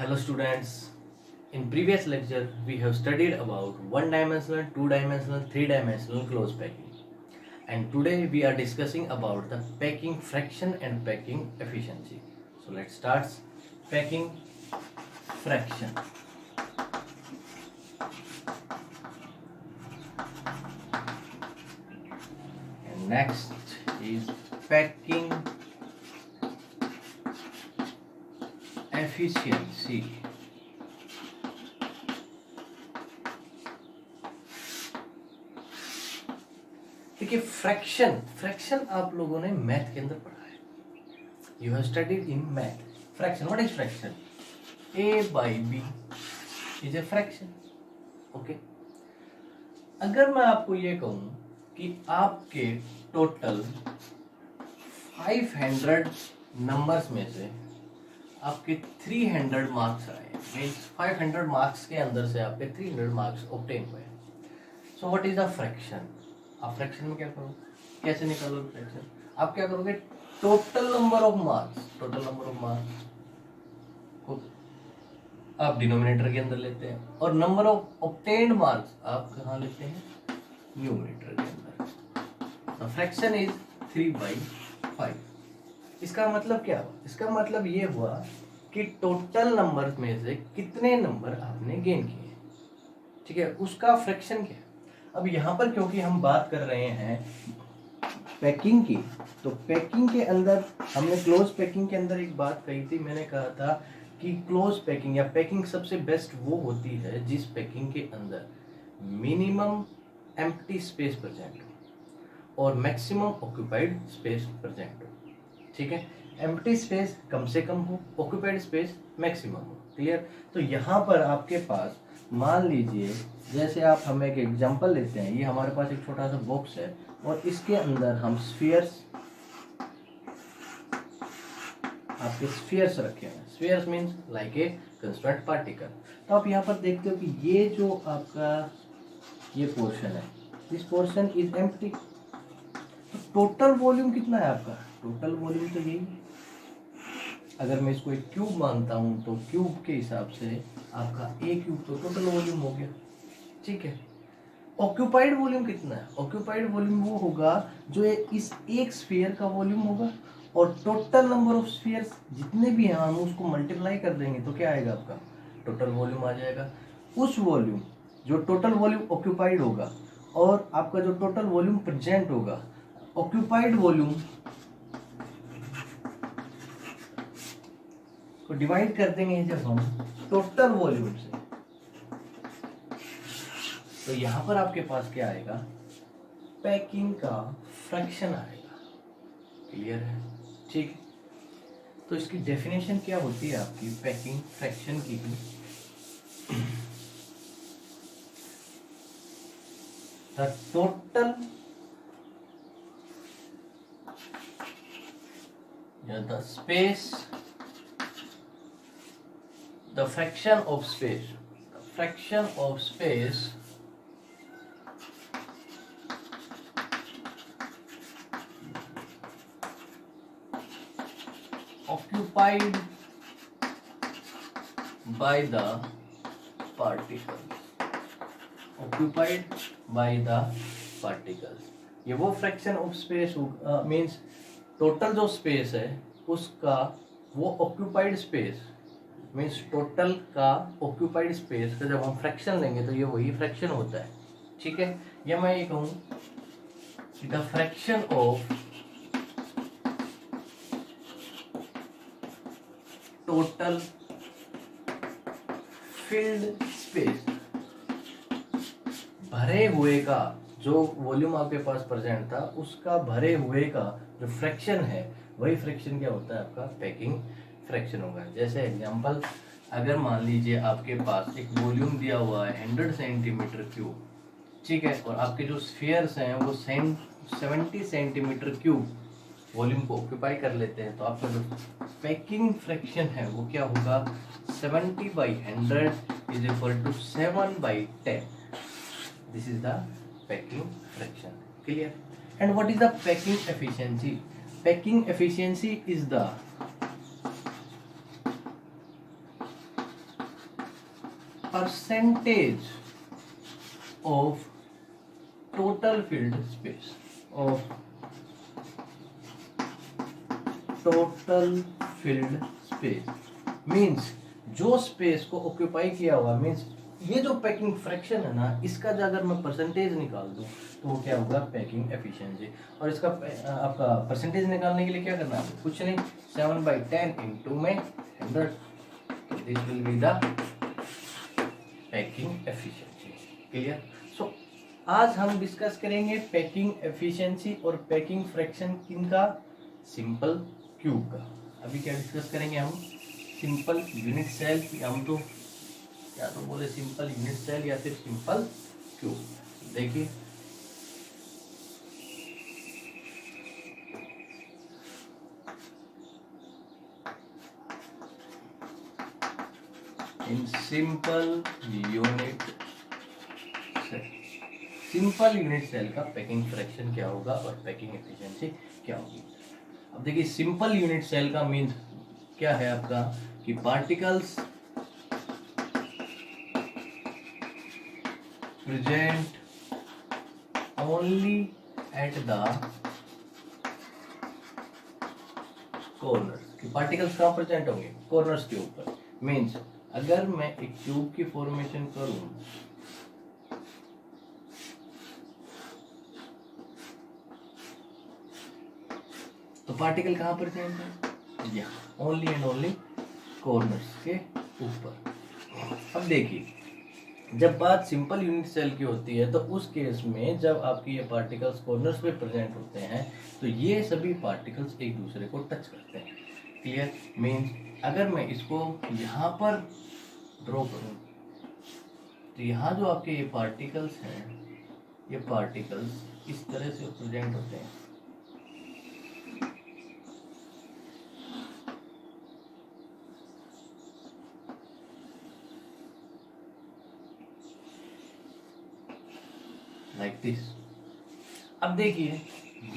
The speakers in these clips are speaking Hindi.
Hello students, in previous lecture we have studied about one-dimensional, two-dimensional, three-dimensional close packing, and today we are discussing about the packing fraction and packing efficiency. So let's start packing fraction. And next is packing efficiency. देखिए फ्रैक्शन आप लोगों ने मैथ के अंदर पढ़ा है. You have studied in math. Fraction, what is fraction? A by b is a fraction. Okay, अगर मैं आपको ये कहूं कि आपके टोटल 500 नंबर्स में से आपके 300 मार्क्स आए, मीन्स 500 मार्क्स के अंदर से आपके 300 मार्क्स ऑब्टेन हुए, so what is a fraction? आप फ्रैक्शन में क्या करोगे, कैसे निकालोगे फ्रैक्शन? आप क्या करोगे, टोटल नंबर ऑफ मार्क्स को आप डिनोमिनेटर के अंदर लेते हैं और नंबर ऑफ ऑब्टेन्ड मार्क्स आप कहाँ लेते हैं, न्यूमरेटर के अंदर. Fraction is 3/5. इसका मतलब क्या हुआ? इसका मतलब ये हुआ कि टोटल नंबर में से कितने नंबर आपने गेन किए, ठीक है, उसका फ्रैक्शन क्या है. अब यहाँ पर क्योंकि हम बात कर रहे हैं पैकिंग की, तो पैकिंग के अंदर हमने क्लोज पैकिंग के अंदर एक बात कही थी. मैंने कहा था कि क्लोज पैकिंग या पैकिंग सबसे बेस्ट वो होती है जिस पैकिंग के अंदर मिनिमम एम्प्टी स्पेस प्रेजेंट हो और मैक्सिमम ऑक्यूपाइड स्पेस प्रेजेंट हो. ठीक है, एम्प्टी स्पेस कम से कम हो, ऑक्यूपाइड स्पेस मैक्सिमम हो. क्लियर? तो यहाँ पर आपके पास मान लीजिए, जैसे आप हमें एक एग्जांपल लेते हैं, ये हमारे पास एक छोटा सा बॉक्स है और इसके अंदर हम स्फीयर्स, आपके स्फीयर्स रखे हैं. Spheres means like a construct particle. तो आप यहाँ पर देखते हो कि ये जो आपका ये पोर्शन है, दिस पोर्शन इज एम्प्टी. तो टोटल वॉल्यूम कितना है आपका? टोटल वॉल्यूम तो यही है. अगर मैं इसको एक क्यूब मानता हूँ तो क्यूब के हिसाब से आपका ए क्यूब तो टोटल वॉल्यूम हो गया. ठीक है, ऑक्यूपाइड वॉल्यूम कितना है? ऑक्यूपाइड वॉल्यूम वो होगा जो इस एक स्फीयर का वॉल्यूम होगा और टोटल नंबर ऑफ स्फीयर्स जितने भी हैं हम उसको मल्टीप्लाई कर देंगे तो क्या आएगा, आपका टोटल वॉल्यूम आ जाएगा. उस वॉल्यूम जो टोटल वॉल्यूम ऑक्यूपाइड होगा और आपका जो टोटल वॉल्यूम प्रेजेंट होगा, ऑक्यूपाइड वॉल्यूम को डिवाइड कर देंगे जब हम टोटल वॉल्यूम से, तो यहां पर आपके पास क्या आएगा, पैकिंग का फ्रैक्शन आएगा. क्लियर है? ठीक. तो इसकी डेफिनेशन क्या होती है आपकी पैकिंग फ्रैक्शन की? द टोटल या the space, the fraction of space occupied by the particles. ये वो fraction of space means total जो स्पेस है उसका वो ऑक्यूपाइड स्पेस मीन्स टोटल का ऑक्यूपाइड स्पेस का जब हम फ्रैक्शन लेंगे तो ये वही फ्रैक्शन होता है. ठीक है, या मैं ये कहूं the fraction of total field space, भरे हुए का जो वॉल्यूम आपके पास प्रेजेंट था उसका भरे हुए का जो फ्रैक्शन है वही फ्रैक्शन क्या होता है, आपका पैकिंग फ्रैक्शन होगा. जैसे एग्जांपल, अगर मान लीजिए आपके पास एक वॉल्यूम दिया हुआ है 100 सेंटीमीटर क्यूब, ठीक है, और आपके जो स्फीयर्स हैं वो 70 सेंटीमीटर क्यूब वॉल्यूम को ऑक्यूपाई कर लेते हैं, तो आपका जो पैकिंग फ्रैक्शन है वो क्या होगा, 70/100 is equal to 7/10. This is the packing fraction. Clear? And what is the packing efficiency? Packing efficiency is the percentage of total filled space, of total filled space means जो स्पेस को ऑक्यूपाई किया हुआ, मीन्स ये जो पैकिंग फ्रैक्शन है ना, इसका जो अगर मैं परसेंटेज निकाल दूं तो वो क्या होगा, पैकिंग एफिशिएंसी। और इसका आपका परसेंटेज निकालने के लिए क्या करना है, कुछ नहीं, 7/10 इंटू में 100, तो this will be the packing efficiency. Clear? So आज हम डिस्कस करेंगे पैकिंग एफिशिएंसी और पैकिंग फ्रैक्शन किनका, सिंपल क्यूब का। अभी क्या डिस्कस करेंगे हम, सिंपल यूनिट सेल, हम तो या तो बोले सिंपल यूनिट सेल या फिर सिंपल क्यूब। देखिए in simple unit cell, simple unit cell का पैकिंग फ्रैक्शन क्या होगा और पैकिंग एफिशिएंसी क्या होगी। अब देखिए सिंपल यूनिट सेल का मीन क्या है आपका, कि particles present only at the corners, कि पार्टिकल्स कहाँ प्रेजेंट होंगे, कॉर्नर्स के ऊपर। मीन्स अगर मैं एक क्यूब की फॉर्मेशन करूं तो पार्टिकल कहाँ प्रेजेंट है, यहाँ, ओनली एंड ओनली कॉर्नर्स के ऊपर। अब देखिए जब बात सिंपल यूनिट सेल की होती है तो उस केस में जब आपकी ये पार्टिकल्स कॉर्नर्स पे प्रेजेंट होते हैं तो ये सभी पार्टिकल्स एक दूसरे को टच करते हैं। क्लियर? मीन्स अगर मैं इसको यहाँ पर ड्रॉ करूँ तो यहाँ जो आपके ये पार्टिकल्स हैं, ये पार्टिकल्स इस तरह से प्रेजेंट होते हैं। Like this. अब देखिए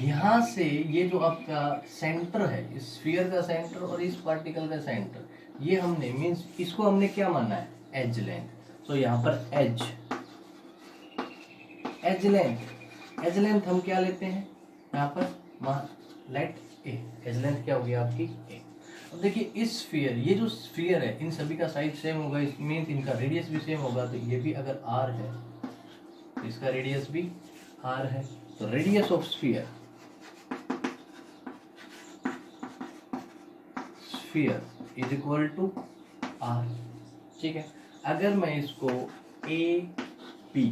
यहाँ से ये जो आपका सेंटर है, इस स्फीयर का सेंटर और इस पार्टिकल का सेंटर, ये हमने मीन्स इसको हमने क्या माना है, एज लेंथ। सो यहाँ पर एज लेंथ हम क्या लेते हैं यहाँ पर, लेट ए, एज लेंथ क्या होगी आपकी ए। अब देखिए इस स्फीयर, ये जो स्फीयर है इन सभी का साइज सेम होगा, इस मीन्स इनका रेडियस भी सेम होगा। तो ये भी अगर आर है तो इसका रेडियस भी आर है। तो radius of sphere is equal to R. ठीक है? अगर मैं इसको a b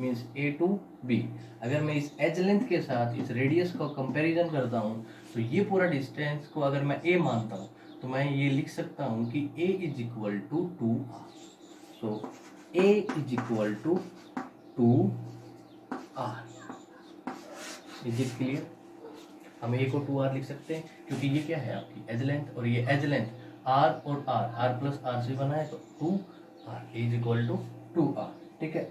means a to b, अगर मैं इस एज लेंथ के साथ इस रेडियस को कंपैरिजन करता हूँ तो ये पूरा डिस्टेंस को अगर मैं ए मानता हूँ तो मैं ये लिख सकता हूँ कि A is equal to 2r। So A is equal to 2r। Is it clear? हम ए को 2r लिख सकते हैं क्योंकि ये क्या है आपकी एज लेंथ, और ये एज लेंथ r और r प्लस r से बना है, तो 2r is equal to 2r। ठीक है?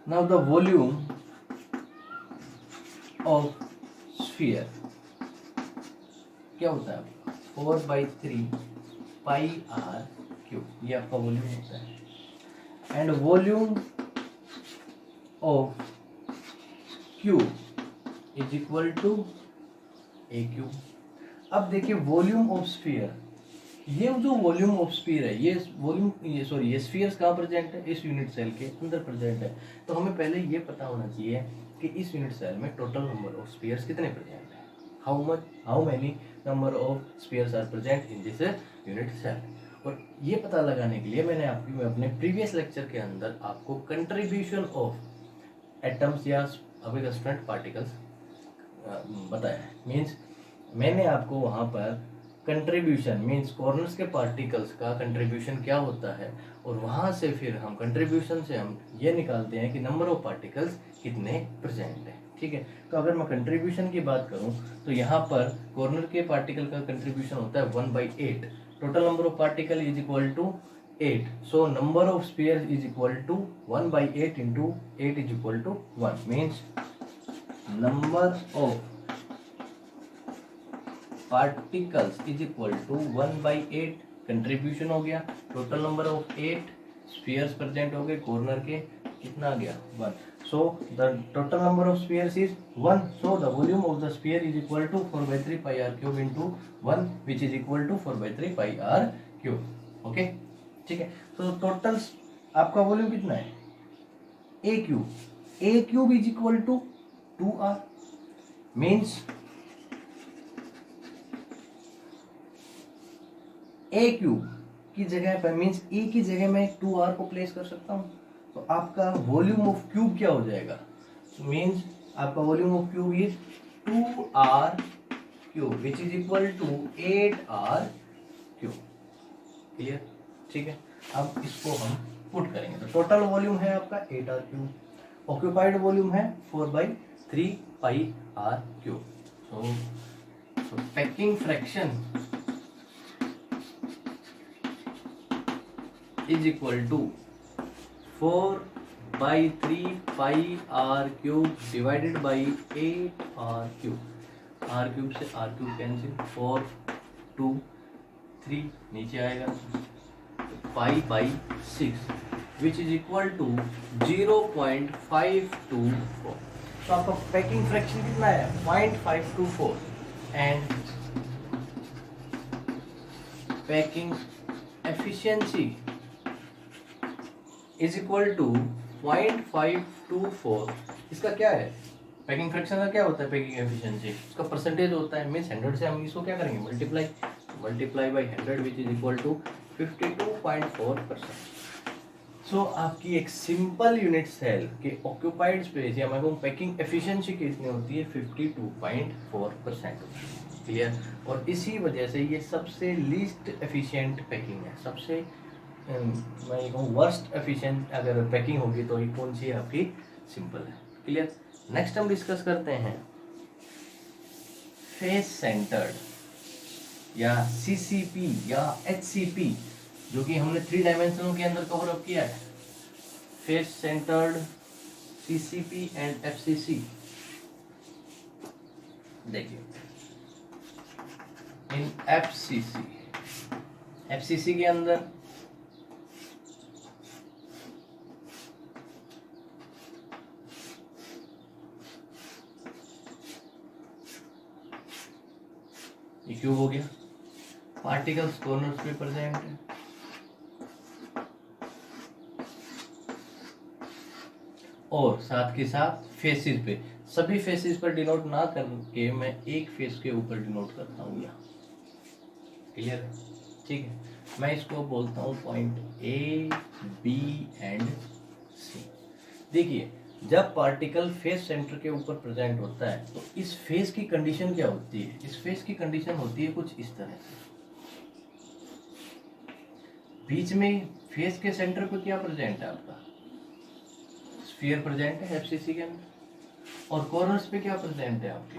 now the volume of sphere क्या होता है, 4/3 पाई r क्यूब, ये आपका वॉल्यूम होता है। And volume of cube is equal to a cube. अब देखिए वॉल्यूम ऑफ स्फीयर, ये जो वॉल्यूम ऑफ स्फीयर है, ये स्फीयर्स कहाँ प्रेजेंट है, इस यूनिट सेल के अंदर प्रेजेंट है। तो हमें पहले ये पता होना चाहिए कि इस यूनिट सेल में टोटल नंबर ऑफ स्फीयर्स कितने प्रेजेंट है, how many number of spheres are present in this unit cell. और ये पता लगाने के लिए मैंने आपकी अपने प्रीवियस लेक्चर के अंदर आपको कंट्रीब्यूशन ऑफ एटम्स या अभिकर्षण पार्टिकल्स बताया है। मीन्स मैंने आपको वहाँ पर कंट्रीब्यूशन मीन्स कॉर्नर्स के पार्टिकल्स का कंट्रीब्यूशन क्या होता है, और वहाँ से फिर हम कंट्रीब्यूशन से हम ये निकालते हैं कि नंबर ऑफ पार्टिकल्स कितने प्रेजेंट है। ठीक है? तो अगर मैं कंट्रीब्यूशन की बात करूँ तो यहाँ पर कॉर्नर के पार्टिकल का कंट्रीब्यूशन होता है 1/8। Total number of particle is equal to 8। So number of sphere is equal to 1/8 into 8 is equal to 1। Means number of particles is equal to 1/8 contribution हो गया, total number of 8 spheres present हो गए कॉर्नर के, कितना आ गया 1. So the total number of spheres is 1. So the volume of the sphere is equal to 4/3 pi r cube into 1, which is equal to 4/3 pi r cube. Okay, ठीक है. तो टोटल आपका वॉल्यूम कितना है, a cube is equal to 2r. Means a cube की जगह पर, मीन्स a की जगह में 2r को प्लेस कर सकता हूँ. तो आपका वॉल्यूम ऑफ क्यूब क्या हो जाएगा, मीन्स आपका volume of cube is 2r cube which is equal to 8r cube. Clear, ठीक है. अब इसको हम पुट करेंगे तो टोटल वॉल्यूम है आपका 8r क्यूब, ऑक्यूपाइड वॉल्यूम है 4/3 pi r cube. So packing fraction is equal to 4/3 pi r cube divided by 8r cube. r cube से r क्यूब कैंसिल, 4 2 3 नीचे आएगा, pi by 6 which is equal to 0.524. तो आपका पैकिंग फ्रैक्शन कितना है, 0.524. And packing efficiency is equal to 0.524. इसका क्या है, पैकिंग फ्रैक्शन का क्या होता है, पैकिंग एफिशिएंसी इसका परसेंटेज होता है. मीन्स 100 से हम इसको क्या करेंगे, multiply by 100 which is equal to 52.4%. So आपकी एक सिंपल यूनिट सेल के ऑक्यूपाइड स्पेस या मैं कहूँ पैकिंग एफिशिएंसी कितनी होती है, 52.4%. क्लियर. और इसी वजह से ये सबसे लीस्ट एफिशिएंट पैकिंग है, सबसे मैं ये कहूँ वर्स्ट एफिशिएंट अगर पैकिंग होगी तो ये कौन सी है आपकी, सिंपल है. क्लियर. नेक्स्ट हम डिस्कस करते हैं फेस सेंटर्ड या CCP या HCP, जो कि हमने 3 डायमेंशनों के अंदर कवर अप किया है. Face centred, CCP and FCC. देखिए इन FCC के अंदर ये क्यूब हो गया, पार्टिकल्स कॉर्नर्स पे प्रेजेंट है, और साथ के साथ फेसेस पे, सभी फेसेस पर डिनोट ना करके मैं एक फेस के ऊपर डिनोट करता हूँ यहाँ. क्लियर है, ठीक है. मैं इसको बोलता हूँ point A, B and C. देखिए जब पार्टिकल फेस सेंटर के ऊपर प्रेजेंट होता है तो इस फेस की कंडीशन क्या होती है, इस फेस की कंडीशन होती है कुछ इस तरह से. बीच में फेस के सेंटर पे क्या प्रेजेंट है, आपका स्फीयर प्रेजेंट है FCC के अंदर, और कॉर्नर्स पे क्या प्रेजेंट है, आपके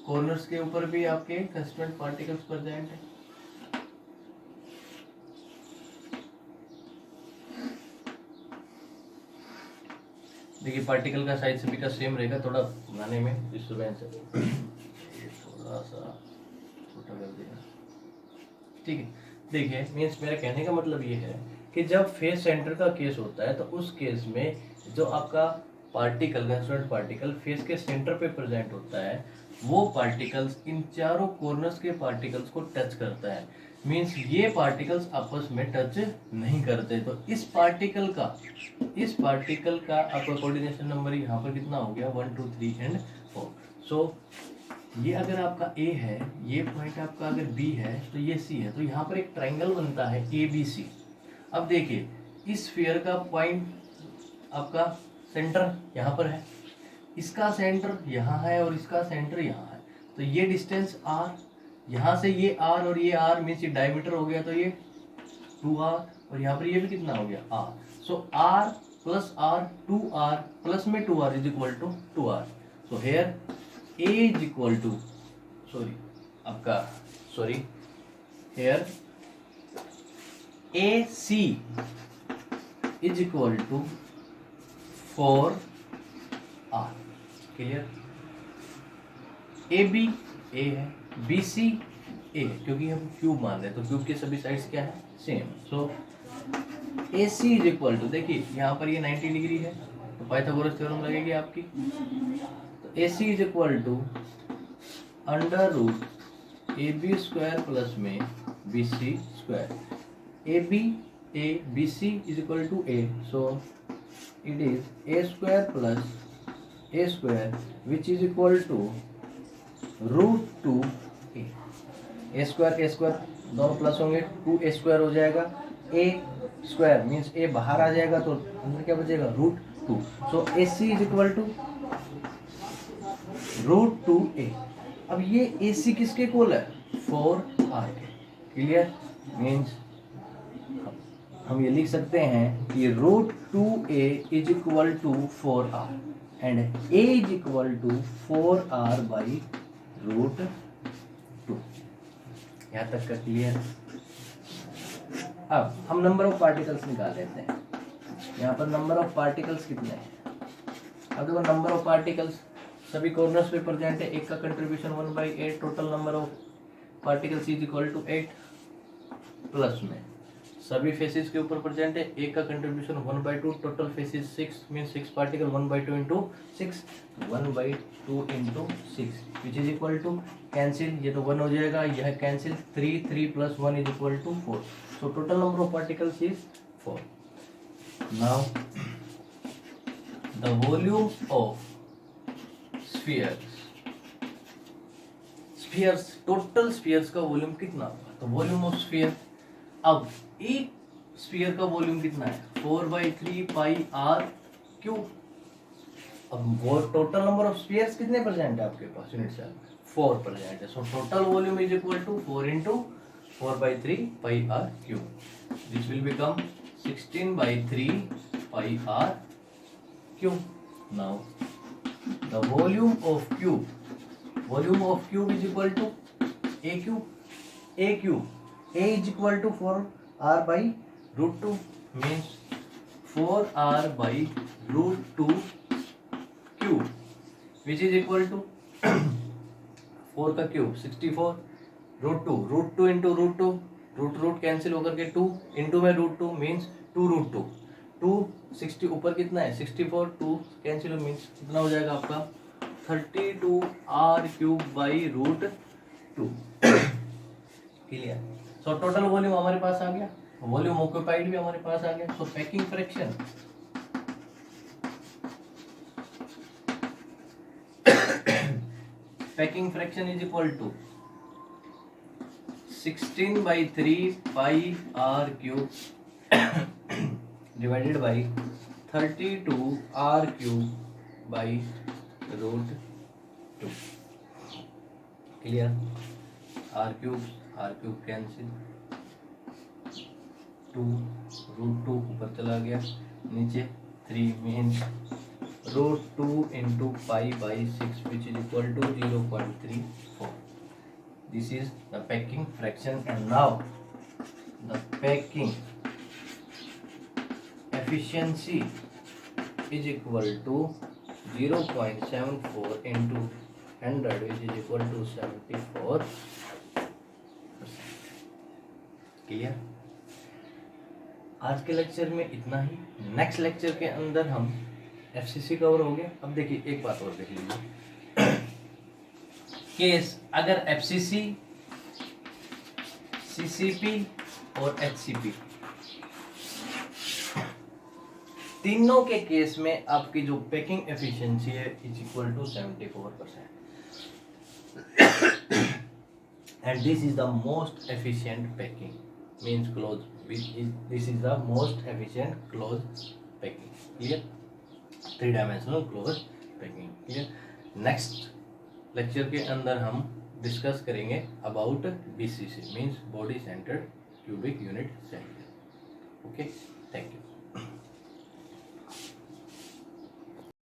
कॉर्नर्स के ऊपर भी आपके कंस्टिट्यूएंट पार्टिकल्स प्रेजेंट है. देखिए पार्टिकल का साइज सभी का सेम रहेगा, थोड़ा बनाने में डिस्टर्बेंस है, थोड़ा सा छोटा कर दिया. ठीक है. देखिए मीन्स मेरा कहने का मतलब ये है कि जब फेस सेंटर का केस होता है तो उस केस में जो आपका पार्टिकल, कंस्टिट्यूएंट पार्टिकल फेस के सेंटर पे प्रेजेंट होता है, वो पार्टिकल्स इन चारों कॉर्नर्स के पार्टिकल्स को टच करता है. मीन्स ये पार्टिकल्स आपस में टच नहीं करते. तो इस पार्टिकल का आपका कोऑर्डिनेशन नंबर यहाँ पर कितना हो गया, 1 2 3 एंड 4. सो ये अगर आपका A है, ये पॉइंट आपका अगर B है तो ये C है, तो यहाँ पर एक ट्रायंगल बनता है ABC. अब देखिए इस स्फीयर का पॉइंट आपका सेंटर यहाँ पर है, इसका सेंटर यहाँ है और इसका सेंटर यहाँ है. तो ये डिस्टेंस R, यहाँ से ये R और ये R मीन्स ये डायमीटर हो गया, तो ये 2R, और यहाँ पर ये भी कितना हो गया R. So R plus R 2R plus में 2R is equal to 2R. So here A is equal to here AC is equal to 4R. Clear. A B A है, बी सी ए है, क्योंकि हम क्यूब मान रहे हैं तो क्यूब के सभी साइड्स क्या है, same. So A C is equal to, देखिए यहाँ पर ये 90 डिग्री है तो पाइथागोरस थ्योरम लगेगी आपकी। तो A C is equal to under root A B square plus में B C square. A B C is equal to A, so it is A square plus A square which is equal to root two A square दोनों प्लस होंगे, 2 ए स्क्वायर हो जाएगा, ए स्क्वायर मीन्स ए बाहर आ जाएगा तो अंदर क्या बचेगा, root 2। So A C is equal to root 2a। अब ये ए सी किसके इक्वल है, 4r के। क्लियर, मीन्स हम ये लिख सकते हैं कि root 2a is equal to 4r and a is equal to 4r by root 2। यहाँ तक का क्लियर। अब हम नंबर ऑफ पार्टिकल्स निकाल लेते हैं। यहाँ पर नंबर ऑफ पार्टिकल्स कितने हैं, अब देखो नंबर ऑफ पार्टिकल्स सभी कॉर्नर्स पे प्रेजेंट है, एक का contribution 1/8, total number of particles is equal to 8 plus में सभी फेसेस के ऊपर प्रेजेंट है, एक का contribution 1/2, total faces 6 mean 6 particle 1/2 into 6, 1/2 into 6 which is equal to cancel, ये तो 1 हो जाएगा, यह cancel, 3 plus 1 is equal to 4। So total number of particles is 4। Now the volume of spheres, total spheres का वॉल्यूम कितना होगा, तो वॉल्यूम ऑफ स्फीयर, अब एक स्फीयर का वॉल्यूम कितना है, 4/3 पाई आर क्यूब। अब वो टोटल नंबर ऑफ स्फीयर्स कितने प्रेजेंट है आपके पास यूनिट सेल, 4 प्रेजेंट है। So total volume is equal to 4 into 4/3 pi r cube, this will become 16/3 pi r cube. Now the volume of cube is equal to a cube a is equal to 4r by root 2 means 4r by root 2 cube which is equal to 4 का cube 64, root two into root 2, root cancel होकर के 2 इंटू में रूट 2 मीन्स 2 रूट 2, 260 ऊपर कितना है 64, 2 कैंसिल मीन्स कितना हो जाएगा आपका 32r cube by root 2। Clear. So total volume हमारे पास आ गया, वॉल्यूम ऑक्यूपाइड भी हमारे पास आ गया। सो packing fraction is equal to 16/3 pi r cube divided by 32r cube by root 2। Clear, r cube cancel, 2 root 2 ऊपर चला गया, नीचे 3 means root 2 into pi by 6 which is equal to 0.34। This is the packing fraction and now the packing efficiency is equal to 0.74 into 100 which is equal to 74%। Clear. आज के लेक्चर में इतना ही, नेक्स्ट लेक्चर के अंदर हम एफसीसी कवर हो गया। अब देखिए एक बात और देख लीजिए, केस अगर एफसीसी, सीसीपी और एचसीपी तीनों के केस में आपकी जो पैकिंग एफिशिएंसी है is equal to 74%। And this is the most efficient packing means close, this is the most efficient close packing. Clear, 3 dimensional close packing. Clear. Next lecture के अंदर हम डिस्कस करेंगे about BCC means body centred cubic unit cell. Okay, thank you.